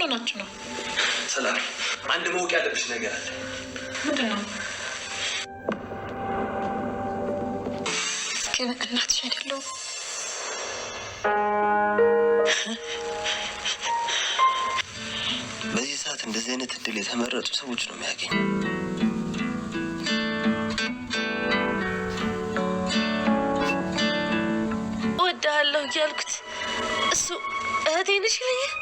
ምን ሆናችሁ ነው? ሰላም፣ አንድ ማወቅ ያለብሽ ነገር አለ። ምንድን ነው? ግን እናትሽ አይደለሁም? በዚህ ሰዓት እንደዚህ አይነት እድል የተመረጡ ሰዎች ነው የሚያገኝ። እወድሃለሁ እያልኩት እሱ እህቴ ነሽ ይለኛል።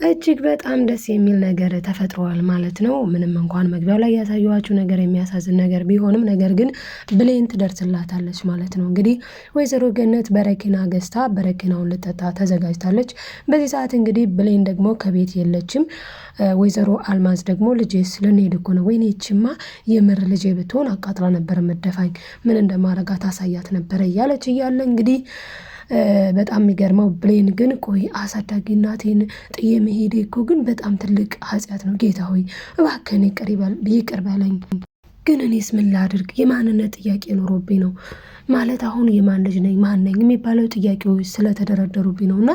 እጅግ በጣም ደስ የሚል ነገር ተፈጥሯል ማለት ነው። ምንም እንኳን መግቢያው ላይ ያሳየኋችሁ ነገር የሚያሳዝን ነገር ቢሆንም ነገር ግን ብሌን ትደርስላታለች ማለት ነው። እንግዲህ ወይዘሮ ገነት በረኪና ገዝታ በረኪናውን ልጠጣ ተዘጋጅታለች። በዚህ ሰዓት እንግዲህ ብሌን ደግሞ ከቤት የለችም። ወይዘሮ አልማዝ ደግሞ ልጄስ ልንሄድ እኮ ነው፣ ወይኔ ይችማ የምር ልጄ ብትሆን አቃጥላ ነበር መደፋኝ፣ ምን እንደማረጋት አሳያት ነበረ እያለች እያለ እንግዲህ በጣም የሚገርመው ብሌን ግን ቆይ አሳዳጊ እናቴን ጥዬ መሄዴ እኮ ግን በጣም ትልቅ ኃጢአት ነው፣ ጌታ ሆይ እባክህን ይቅር በለኝ። ግን እኔስ ምን ላድርግ? የማንነት ጥያቄ ኖሮብኝ ነው ማለት አሁን የማን ልጅ ነኝ ማን ነኝ የሚባለው ጥያቄዎች ስለተደረደሩብኝ ነውና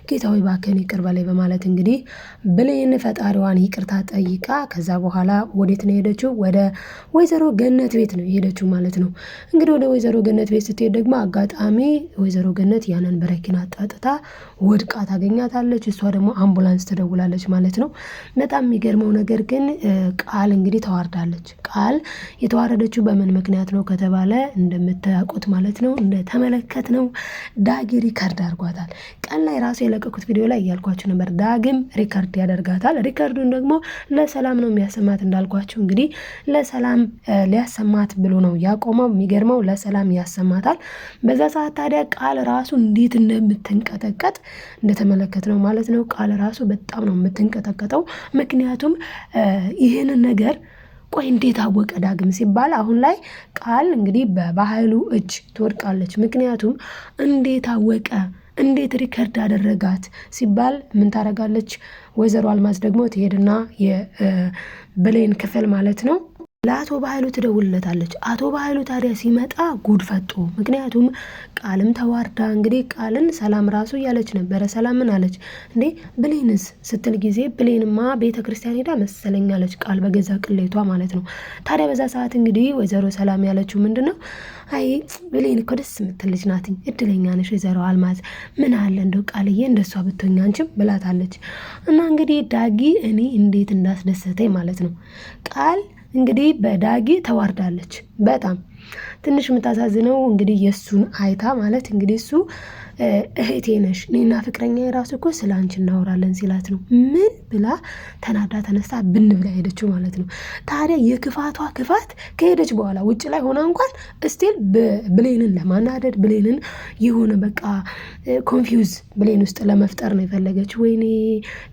ጌታዊ እባክህን ይቅር በለኝ በማለት እንግዲህ ብሌን ፈጣሪዋን ይቅርታ ጠይቃ ከዛ በኋላ ወዴት ነው ሄደችው? ወደ ወይዘሮ ገነት ቤት ነው ሄደችው ማለት ነው። እንግዲህ ወደ ወይዘሮ ገነት ቤት ስትሄድ ደግሞ አጋጣሚ ወይዘሮ ገነት ያንን በረኪና ጠጥታ ወድቃ ታገኛታለች። እሷ ደግሞ አምቡላንስ ትደውላለች ማለት ነው። በጣም የሚገርመው ነገር ግን ቃል እንግዲህ ተዋርዳለች። ቃል የተዋረደችው በምን ምክንያት ነው ከተባለ እንደምታውቁት ማለት ነው እንደተመለከት ነው ዳጊ ሪከርድ አድርጓታል። ቀን ላይ ራሱ የለቀቁት ቪዲዮ ላይ እያልኳችሁ ነበር። ዳግም ሪከርድ ያደርጋታል። ሪከርዱን ደግሞ ለሰላም ነው የሚያሰማት። እንዳልኳችሁ እንግዲህ ለሰላም ሊያሰማት ብሎ ነው ያቆመው። የሚገርመው ለሰላም ያሰማታል። በዛ ሰዓት ታዲያ ቃል ራሱ እንዴት እንደምትንቀጠቀጥ እንደተመለከት ነው ማለት ነው። ቃል ራሱ በጣም ነው የምትንቀጠቀጠው። ምክንያቱም ይህንን ነገር ቆይ እንዴት አወቀ ዳግም ሲባል አሁን ላይ ቃል እንግዲህ በባህሉ እጅ ትወድቃለች። ምክንያቱም እንዴት አወቀ እንዴት ሪከርድ አደረጋት ሲባል ምን ታደርጋለች? ወይዘሮ አልማዝ ደግሞ ትሄድና የብሌን ክፍል ማለት ነው ለአቶ ባህሉ ትደውልለታለች። አቶ ባህሉ ታዲያ ሲመጣ ጉድ ፈጡ። ምክንያቱም ቃልም ተዋርዳ እንግዲህ ቃልን ሰላም ራሱ እያለች ነበረ። ሰላም ምን አለች እንዴ ብሌንስ ስትል ጊዜ ብሌንማ ቤተክርስቲያን ሄዳ መሰለኛለች ቃል በገዛ ቅሌቷ ማለት ነው። ታዲያ በዛ ሰዓት እንግዲህ ወይዘሮ ሰላም ያለችው ምንድነው? አይ ብሌን እኮ ደስ የምትል ልጅ ናት፣ እድለኛ ነሽ ወይዘሮ አልማዝ፣ ምን አለ እንደው ቃልዬ እንደሷ ብትሆኝ አንቺም ብላታለች። እና እንግዲህ ዳጊ እኔ እንዴት እንዳስደሰተኝ ማለት ነው። ቃል እንግዲህ በዳጊ ተዋርዳለች። በጣም ትንሽ የምታሳዝነው እንግዲህ የሱን አይታ ማለት እንግዲህ እሱ እህቴ ነሽ እኔና ፍቅረኛ የራሱ እኮ ስለ አንቺ እናወራለን ሲላት ነው ምን ብላ ተናዳ ተነስታ ብን ብላ ሄደችው ማለት ነው። ታዲያ የክፋቷ ክፋት ከሄደች በኋላ ውጭ ላይ ሆና እንኳን እስቲል ብሌንን ለማናደድ ብሌንን የሆነ በቃ ኮንፊውዝ ብሌን ውስጥ ለመፍጠር ነው የፈለገች። ወይኔ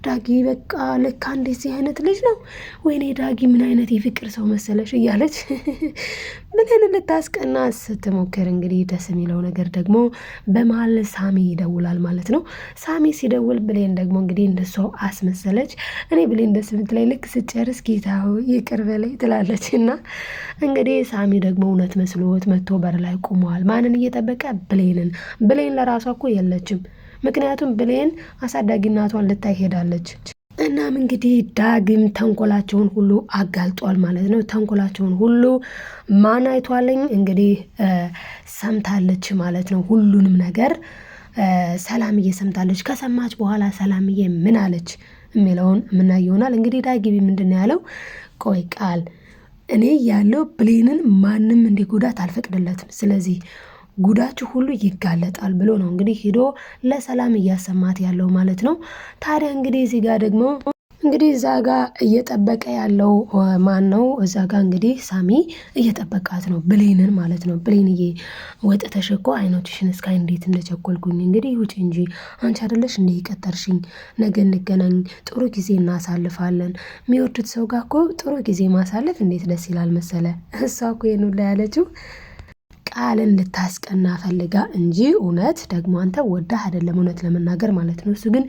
ዳጊ በቃ ለካ እንደዚህ አይነት ልጅ ነው፣ ወይኔ ዳጊ ምን አይነት የፍቅር ሰው መሰለሽ እያለች ብሌን ልታስቀና ስትሞክር እንግዲህ ደስ የሚለው ነገር ደግሞ በመሀል ሳሚ ይደውላል ማለት ነው። ሳሚ ሲደውል ብሌን ደግሞ እንግዲህ እንደሷው አስመሰለች። እኔ ብሌን ደስ ምትለኝ ልክ ስጨርስ ጌታው ይቅር በለኝ ትላለች። እና እንግዲህ ሳሚ ደግሞ እውነት መስሎት መጥቶ በር ላይ ቆመዋል። ማንን እየጠበቀ? ብሌንን። ብሌን ለራሷ እኮ የለችም። ምክንያቱም ብሌን አሳዳጊ እናቷን ልታይ ሄዳለች። እናም እንግዲህ ዳግም ተንኮላቸውን ሁሉ አጋልጧል ማለት ነው። ተንኮላቸውን ሁሉ ማን አይቷለኝ? እንግዲህ ሰምታለች ማለት ነው። ሁሉንም ነገር ሰላምዬ ሰምታለች። ከሰማች በኋላ ሰላምዬ ምን አለች የሚለውን የምናየው ይሆናል። እንግዲህ ዳጊቢ ምንድን ነው ያለው? ቆይ ቃል እኔ ያለው ብሌንን ማንም እንዲጎዳት አልፈቅድለትም፣ ስለዚህ ጉዳችሁ ሁሉ ይጋለጣል ብሎ ነው እንግዲህ ሄዶ ለሰላም እያሰማት ያለው ማለት ነው። ታዲያ እንግዲህ እዚህ ጋር ደግሞ እንግዲህ እዛ ጋር እየጠበቀ ያለው ማን ነው? እዛ ጋር እንግዲህ ሳሚ እየጠበቃት ነው ብሌንን ማለት ነው። ብሌንዬ ወጥተሽ እኮ አይኖችሽን እስካይ እንዴት እንደቸኮልኩኝ እንግዲህ ውጪ እንጂ አንቺ አይደለሽ እንደ ይቀጠርሽኝ፣ ነገ እንገናኝ፣ ጥሩ ጊዜ እናሳልፋለን። የሚወዱት ሰው ጋር እኮ ጥሩ ጊዜ ማሳለፍ እንዴት ደስ ይላል መሰለ። እሷ እኮ ይሄን ሁላ ያለችው ቃልን ልታስቀና ፈልጋ እንጂ እውነት ደግሞ አንተ ወዳህ አይደለም እውነት ለመናገር ማለት ነው። እሱ ግን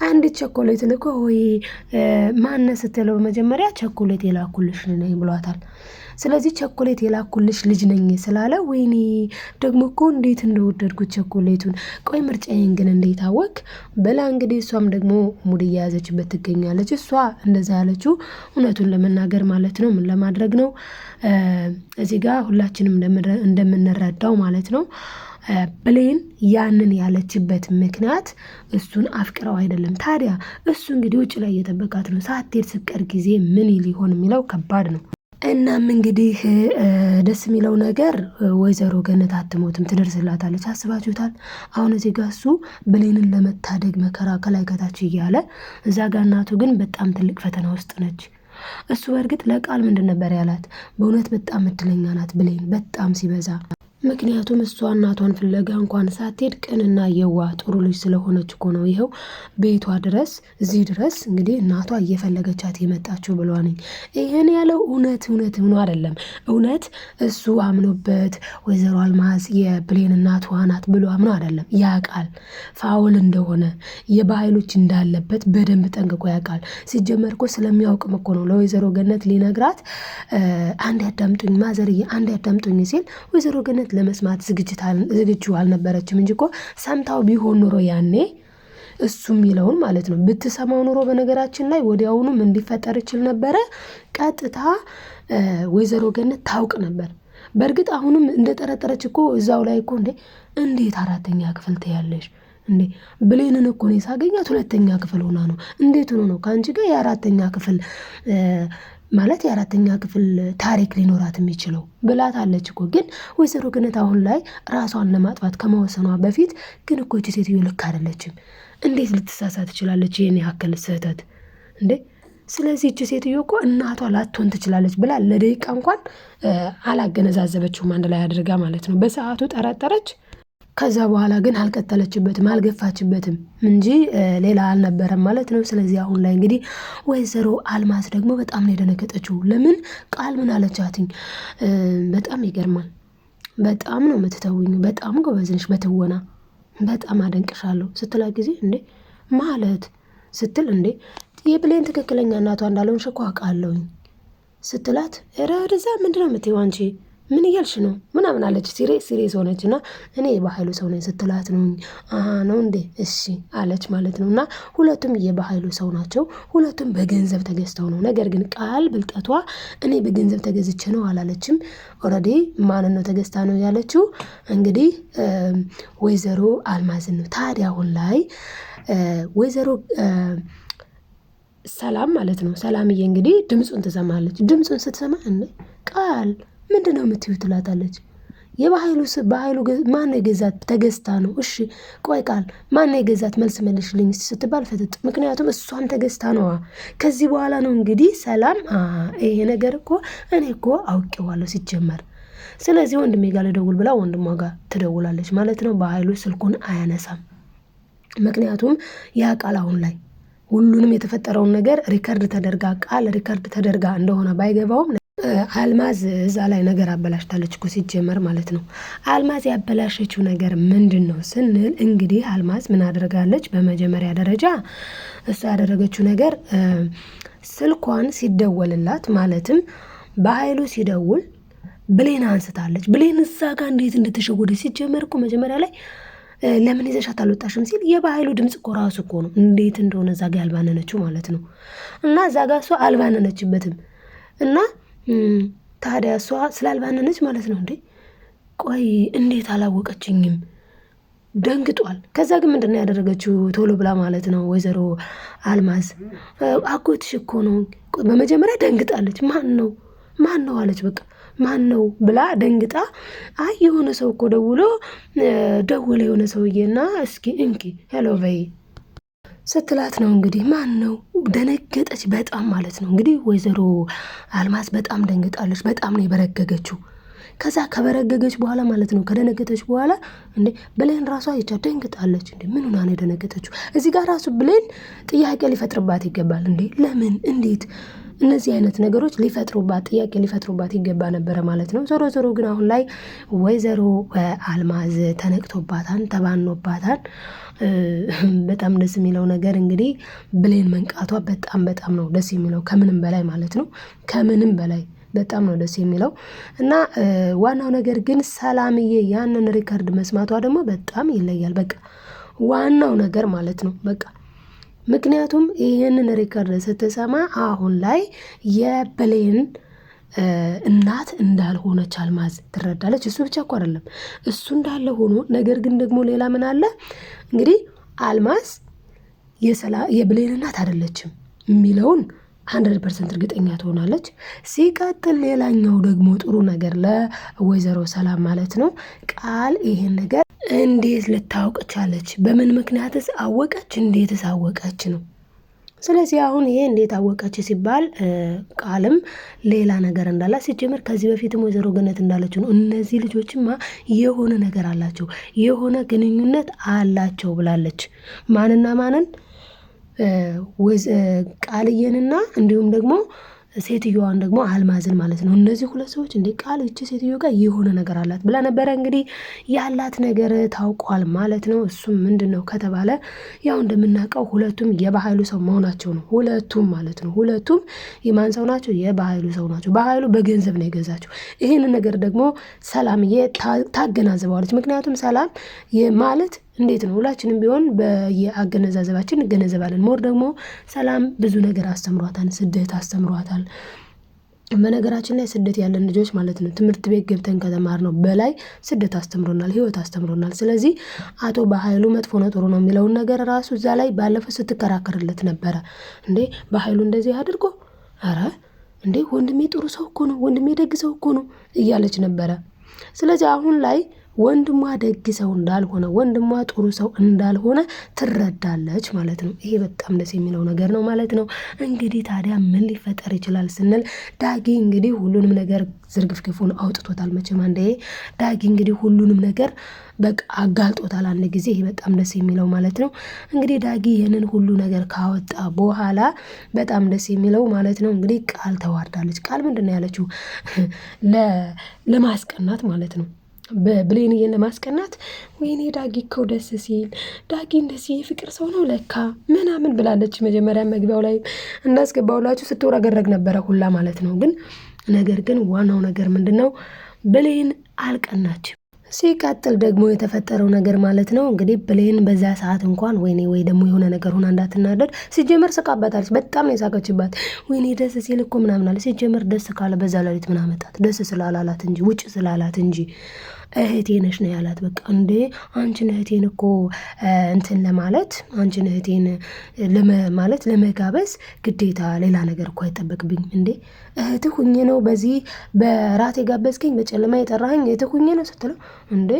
አንድ ቸኮሌት ልኮ ወይ ማነ ስትለው መጀመሪያ ቸኮሌት የላኩልሽ ነኝ ብሏታል። ስለዚህ ቸኮሌት የላኩልሽ ልጅ ነኝ ስላለ ወይኔ ደግሞ እኮ እንዴት እንደወደድኩት ቸኮሌቱን፣ ቆይ ምርጫዬን ግን እንዴት አወቅ ብላ እንግዲህ እሷም ደግሞ ሙድ እየያዘችበት ትገኛለች። እሷ እንደዛ ያለችው እውነቱን ለመናገር ማለት ነው ምን ለማድረግ ነው እዚህ ጋር ሁላችንም እንደምንረዳው ማለት ነው ብሌን ያንን ያለችበት ምክንያት እሱን አፍቅረው አይደለም። ታዲያ እሱ እንግዲህ ውጭ ላይ እየጠበቃት ነው። ሳትሄድ ስትቀር ጊዜ ምን ሊሆን የሚለው ከባድ ነው። እናም እንግዲህ ደስ የሚለው ነገር ወይዘሮ ገነት አትሞትም፣ ትደርስላታለች። አስባችሁታል? አሁን እዚህ ጋር እሱ ብሌንን ለመታደግ መከራ ከላይ ከታች እያለ እዛ ጋር እናቱ ግን በጣም ትልቅ ፈተና ውስጥ ነች። እሱ በእርግጥ ለቃል ምንድን ነበር ያላት? በእውነት በጣም እድለኛ ናት ብሌን በጣም ሲበዛ። ምክንያቱም እሷ እናቷን ፍለጋ እንኳን ሳትሄድ ቅንና የዋ ጥሩ ልጅ ስለሆነች እኮ ነው ይኸው ቤቷ ድረስ እዚህ ድረስ እንግዲህ እናቷ እየፈለገቻት የመጣችው ብሏነኝ። ይህን ያለው እውነት ሆኖ አይደለም። እውነት እሱ አምኖበት ወይዘሮ አልማዝ የብሌን እናቷ ናት ብሎ አምኖ አይደለም። ያውቃል ፋውል እንደሆነ የባህሎች እንዳለበት በደንብ ጠንቅቆ ያውቃል። ሲጀመር እኮ ስለሚያውቅም እኮ ነው ለወይዘሮ ገነት ሊነግራት አንድ ያዳምጡኝ ማዘርዬ አንድ ያዳምጡኝ ሲል ወይዘሮ ገነት ለመስማት ዝግጁ አልነበረችም እንጂ እኮ ሰምታው ቢሆን ኑሮ ያኔ እሱ የሚለውን ማለት ነው ብትሰማው ኑሮ በነገራችን ላይ ወዲያውኑም እንዲፈጠር ይችል ነበረ። ቀጥታ ወይዘሮ ገነት ታውቅ ነበር። በእርግጥ አሁንም እንደጠረጠረች እኮ እዛው ላይ እኮ እንዴት 4ኛ ክፍል ትያለሽ እንዴ? ብሌንን እኮ ነው ሳገኛት 2ኛ ክፍል ሆና ነው። እንዴት ሆኖ ነው ከአንቺ ጋር የ4ኛ ክፍል ማለት የ4ኛ ክፍል ታሪክ ሊኖራት የሚችለው ብላታለች እኮ። ግን ወይዘሮ ገነት አሁን ላይ ራሷን ለማጥፋት ከመወሰኗ በፊት ግን እኮ እቺ ሴትዮ ልክ አይደለችም። እንዴት ልትሳሳት ትችላለች? ይሄን ያክል ስህተት እንዴ! ስለዚህ እቺ ሴትዮ እኮ እናቷ ላትሆን ትችላለች ብላ ለደቂቃ እንኳን አላገነዛዘበችውም አንድ ላይ አድርጋ ማለት ነው። በሰዓቱ ጠረጠረች። ከዛ በኋላ ግን አልቀጠለችበትም አልገፋችበትም እንጂ ሌላ አልነበረም ማለት ነው። ስለዚህ አሁን ላይ እንግዲህ ወይዘሮ አልማዝ ደግሞ በጣም ነው የደነገጠችው። ለምን ቃል ምን አለቻትኝ? በጣም ይገርማል። በጣም ነው የምትተውኝ፣ በጣም ጎበዝ ነሽ በትወና በጣም አደንቅሻለሁ ስትላ ጊዜ እንዴ ማለት ስትል እንዴ የብሌን ትክክለኛ እናቷ እንዳልሆንሽ እኮ አውቃለሁኝ ስትላት ረርዛ ምንድነው የምትይው አንቺ ምን እያልሽ ነው ምናምን አለች። ሲሪየስ ሆነች እና እኔ የባህሉ ሰው ነኝ ስትላት ነው እንዴ እሺ አለች ማለት ነው። እና ሁለቱም የባህሉ ሰው ናቸው። ሁለቱም በገንዘብ ተገዝተው ነው። ነገር ግን ቃል ብልጠቷ እኔ በገንዘብ ተገዝቼ ነው አላለችም። ኦልሬዲ ማንን ነው ተገዝታ ነው ያለችው? እንግዲህ ወይዘሮ አልማዝን ነው። ታዲያ አሁን ላይ ወይዘሮ ሰላም ማለት ነው ሰላምዬ እንግዲህ ድምፁን ትሰማለች። ድምፁን ስትሰማ ቃል ምንድነው የምትይው ትላታለች። የባህሉ ማነው የገዛት? ተገዝታ ነው። እሺ ቆይ ቃል ማነው የገዛት? መልስ መልሽልኝ ስትባል ፈትጥ። ምክንያቱም እሷም ተገዝታ ነዋ። ከዚህ በኋላ ነው እንግዲህ ሰላም ይሄ ነገር እኮ እኔ እኮ አውቄዋለሁ ሲጀመር። ስለዚህ ወንድሜ ጋር ልደውል ብላ ወንድሟ ጋር ትደውላለች ማለት ነው። ባህሉ ስልኩን አያነሳም። ምክንያቱም ያ ቃል አሁን ላይ ሁሉንም የተፈጠረውን ነገር ሪከርድ ተደርጋ እንደሆነ ባይገባውም አልማዝ እዛ ላይ ነገር አበላሽታለች እኮ ሲጀመር ማለት ነው። አልማዝ ያበላሸችው ነገር ምንድን ነው ስንል እንግዲህ አልማዝ ምን አድርጋለች? በመጀመሪያ ደረጃ እሷ ያደረገችው ነገር ስልኳን ሲደወልላት ማለትም በኃይሉ ሲደውል ብሌን አንስታለች። ብሌን እዛ ጋር እንዴት እንድትሸወደ ሲጀመር እኮ መጀመሪያ ላይ ለምን ይዘሻት አልወጣሽም ሲል የባህሉ ድምጽ እኮ ራሱ እኮ ነው እንዴት እንደሆነ እዛ ጋር ያልባነነችው ማለት ነው። እና እዛ ጋር እሷ አልባነነችበትም እና ታዲያ እሷ ስላልባነነች ማለት ነው እንዴ ቆይ እንዴት አላወቀችኝም? ደንግጧል። ከዛ ግን ምንድነው ያደረገችው? ቶሎ ብላ ማለት ነው ወይዘሮ አልማዝ አጎትሽ እኮ ነው። በመጀመሪያ ደንግጣለች። ማን ነው አለች። በቃ ማን ነው ብላ ደንግጣ አይ የሆነ ሰው እኮ ደውሎ የሆነ ሰውዬና እስኪ እንኪ ሄሎ በይ ስትላት ነው እንግዲህ ማን ነው? ደነገጠች በጣም ማለት ነው። እንግዲህ ወይዘሮ አልማዝ በጣም ደንግጣለች። በጣም ነው የበረገገችው። ከዛ ከበረገገች በኋላ ማለት ነው ከደነገጠች በኋላ እንዴ ብሌን ራሷ አይቻ ደንግጣለች። እንዴ ምን ሆና ነው የደነገጠችው? እዚህ ጋር ራሱ ብሌን ጥያቄ ሊፈጥርባት ይገባል። እንዴ ለምን እንዴት እነዚህ አይነት ነገሮች ጥያቄ ሊፈጥሩባት ይገባ ነበረ ማለት ነው። ዞሮ ዞሮ ግን አሁን ላይ ወይዘሮ አልማዝ ተነቅቶባታል፣ ተባኖባታል። በጣም ደስ የሚለው ነገር እንግዲህ ብሌን መንቃቷ በጣም ነው ደስ የሚለው ከምንም በላይ ማለት ነው። ከምንም በላይ በጣም ነው ደስ የሚለው እና ዋናው ነገር ግን ሰላምዬ ያንን ሪከርድ መስማቷ ደግሞ በጣም ይለያል። በቃ ዋናው ነገር ማለት ነው በቃ ምክንያቱም ይህንን ሪከርድ ስትሰማ አሁን ላይ የብሌን እናት እንዳልሆነች አልማዝ ትረዳለች። እሱ ብቻ እኮ አይደለም እሱ እንዳለ ሆኖ ነገር ግን ደግሞ ሌላ ምን አለ እንግዲህ አልማዝ የብሌን እናት አይደለችም የሚለውን 100% እርግጠኛ ትሆናለች። ሲቀጥል ሌላኛው ደግሞ ጥሩ ነገር ለወይዘሮ ሰላም ማለት ነው ቃል ይሄን ነገር እንዴት ልታውቅ ቻለች? በምን ምክንያትስ አወቀች? እንዴትስ አወቀች ነው። ስለዚህ አሁን ይሄ እንዴት አወቀች ሲባል ቃልም ሌላ ነገር እንዳላት ሲጀምር ከዚህ በፊትም ወይዘሮ ገነት እንዳለችው ነው እነዚህ ልጆችማ የሆነ ነገር አላቸው፣ የሆነ ግንኙነት አላቸው ብላለች። ማንና ማንን? ቃልዬንና እንዲሁም ደግሞ ሴትዮዋን ደግሞ አልማዝን ማለት ነው። እነዚህ ሁለት ሰዎች እንደ ቃል እቺ ሴትዮ ጋር የሆነ ነገር አላት ብላ ነበረ። እንግዲህ ያላት ነገር ታውቋል ማለት ነው። እሱም ምንድነው ከተባለ ያው እንደምናውቀው ሁለቱም የባህሉ ሰው መሆናቸው ነው። ሁለቱም ማለት ነው። ሁለቱም የማን ሰው ናቸው? የባህሉ ሰው ናቸው። ባህሉ በገንዘብ ነው የገዛቸው። ይሄንን ነገር ደግሞ ሰላምዬ ታገናዝበዋለች። ምክንያቱም ሰላም ማለት እንዴት ነው ሁላችንም ቢሆን በየአገነዛዘባችን እንገነዘባለን። ሞር ደግሞ ሰላም ብዙ ነገር አስተምሯታል። ስደት አስተምሯታል። በነገራችን ላይ ስደት ያለን ልጆች ማለት ነው ትምህርት ቤት ገብተን ከተማርነው በላይ ስደት አስተምሮናል፣ ህይወት አስተምሮናል። ስለዚህ አቶ በኃይሉ መጥፎ ነው ጥሩ ነው የሚለውን ነገር ራሱ እዛ ላይ ባለፈው ስትከራከርለት ነበረ። እንዴ በኃይሉ እንደዚህ አድርጎ አረ እንዴ ወንድሜ ጥሩ ሰው እኮ ነው፣ ወንድሜ ደግ ሰው እኮ ነው እያለች ነበረ። ስለዚህ አሁን ላይ ወንድሟ ደግ ሰው እንዳልሆነ ወንድሟ ጥሩ ሰው እንዳልሆነ ትረዳለች ማለት ነው። ይሄ በጣም ደስ የሚለው ነገር ነው ማለት ነው። እንግዲህ ታዲያ ምን ሊፈጠር ይችላል ስንል ዳጊ እንግዲህ ሁሉንም ነገር ዝርግፍግፉን አውጥቶታል። መቼም አንዴ ዳጊ እንግዲህ ሁሉንም ነገር በቃ አጋልጦታል አንድ ጊዜ። ይሄ በጣም ደስ የሚለው ማለት ነው። እንግዲህ ዳጊ ይህንን ሁሉ ነገር ካወጣ በኋላ በጣም ደስ የሚለው ማለት ነው እንግዲህ ቃል ተዋርዳለች። ቃል ምንድን ነው ያለችው? ለማስቀናት ማለት ነው በብሌንዬን ለማስቀናት ወይኔ ዳጊ እኮ ደስ ሲል ዳጊ እንደዚህ የፍቅር ሰው ነው ለካ ምናምን ብላለች። መጀመሪያ መግቢያው ላይ እንዳስገባውላችሁ ስትወረገረግ ነበረ ሁላ ማለት ነው። ግን ነገር ግን ዋናው ነገር ምንድን ነው? ብሌን አልቀናችም። ሲቀጥል ደግሞ የተፈጠረው ነገር ማለት ነው እንግዲህ ብሌን በዛ ሰዓት እንኳን ወይኔ ወይ ደግሞ የሆነ ነገር ሆና እንዳትናደድ ሲጀመር ስቃባታለች። በጣም ነው የሳቀችባት። ወይኔ ደስ ሲል እኮ ምናምን አለ። ሲጀመር ደስ ካለ በዛ ሌሊት ምን አመጣት? ደስ ስላላላት እንጂ ውጭ ስላላት እንጂ እህቴ ነሽ ነው ያላት። በቃ እንዴ አንቺን እህቴን እኮ እንትን ለማለት አንቺን እህቴን ማለት ለመጋበዝ ግዴታ ሌላ ነገር እኮ አይጠበቅብኝ እንዴ እህትህ ሁኜ ነው በዚህ በራት የጋበዝከኝ በጨለማ የጠራኸኝ እህትህ ሁኜ ነው ስትለው እንዴ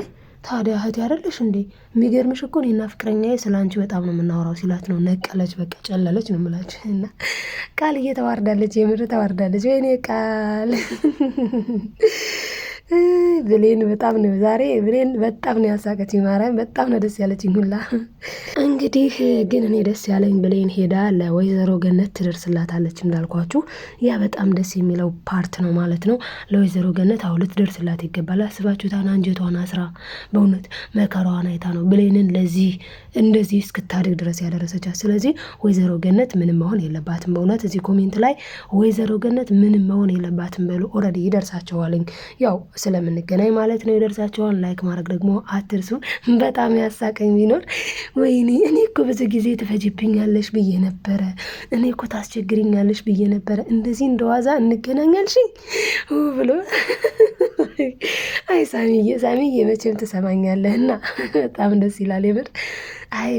ታዲያ እህቴ አይደለሽ እንዴ? የሚገርምሽ እኮ እኔና ፍቅረኛዬ ስለ አንቺ በጣም ነው የምናወራው ሲላት ነው ነቀለች። በቃ ጨለለች ነው የምላችሁ። እና ቃል እየተዋርዳለች፣ የምር ተዋርዳለች። ወይኔ ቃል ብሌን በጣም ነው ዛሬ ብሌን በጣም ነው ያሳቀች። ማርያም በጣም ነው ደስ ያለችኝ ሁላ። እንግዲህ ግን እኔ ደስ ያለኝ ብሌን ሄዳ ለወይዘሮ ገነት ትደርስላታለች እንዳልኳችሁ። ያ በጣም ደስ የሚለው ፓርት ነው ማለት ነው። ለወይዘሮ ገነት አሁን ልትደርስላት ይገባል። አስባችሁታን አንጀቷን አስራ በእውነት መከራዋን አይታ ነው ብሌንን ለዚህ እንደዚህ እስክታድግ ድረስ ያደረሰቻት። ስለዚህ ወይዘሮ ገነት ምንም መሆን የለባትም። በእውነት እዚህ ኮሜንት ላይ ወይዘሮ ገነት ምንም መሆን የለባትም በሉ። ኦልሬዲ ይደርሳቸዋልኝ ያው ስለምንገናኝ ማለት ነው። ይደርሳቸዋል። ላይክ ማድረግ ደግሞ አትርሱ። በጣም ያሳቀኝ ቢኖር ወይኔ እኔ እኮ ብዙ ጊዜ ትፈጅብኛለሽ ብዬ ነበረ፣ እኔ እኮ ታስቸግሪኛለሽ ብዬ ነበረ፣ እንደዚህ እንደዋዛ እንገናኛልሽኝ ብሎ አይ ሳሚዬ መቼም ትሰማኛለህ እና በጣም ደስ ይላል የምር። አይ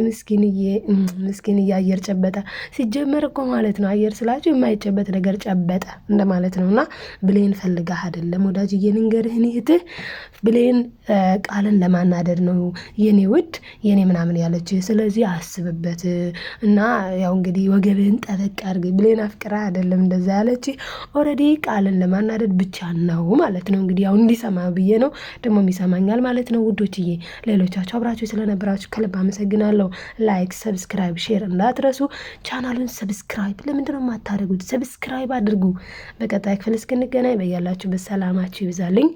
ምስኪንዬ አየር ጨበጠ። ሲጀመር እኮ ማለት ነው አየር ስላችሁ የማይጨበጥ ነገር ጨበጠ እንደማለት ነው። እና ብሌን ፈልጋህ አይደለም ወዳጅዬ፣ ልንገርህ እህትህ ብሌን ቃልን ለማናደድ ነው የኔ ውድ የኔ ምናምን ያለች። ስለዚህ አስብበት እና ያው እንግዲህ ወገብህን ጠበቅ አድርግ። ብሌን አፍቅራ አይደለም እንደዛ ያለች፣ ኦልሬዲ ቃልን ለማናደድ ብቻ ነው ማለት ነው። እንግዲህ ያው እንዲሰማ ብዬ ነው፣ ደግሞ ይሰማኛል ማለት ነው ውዶችዬ። ሌሎቻችሁ አብራችሁ ስለነበራችሁ ከልብ አመሰግናለሁ። አመሰግናለሁ። ላይክ፣ ሰብስክራይብ፣ ሼር እንዳትረሱ። ቻናሉን ሰብስክራይብ ለምንድነው የማታደርጉት? ሰብስክራይብ አድርጉ። በቀጣይ ክፍል እስክንገናኝ በያላችሁበት ሰላማችሁ ይብዛልኝ።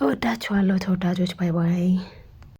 እወዳችኋለሁ ተወዳጆች። ባይ ባይ።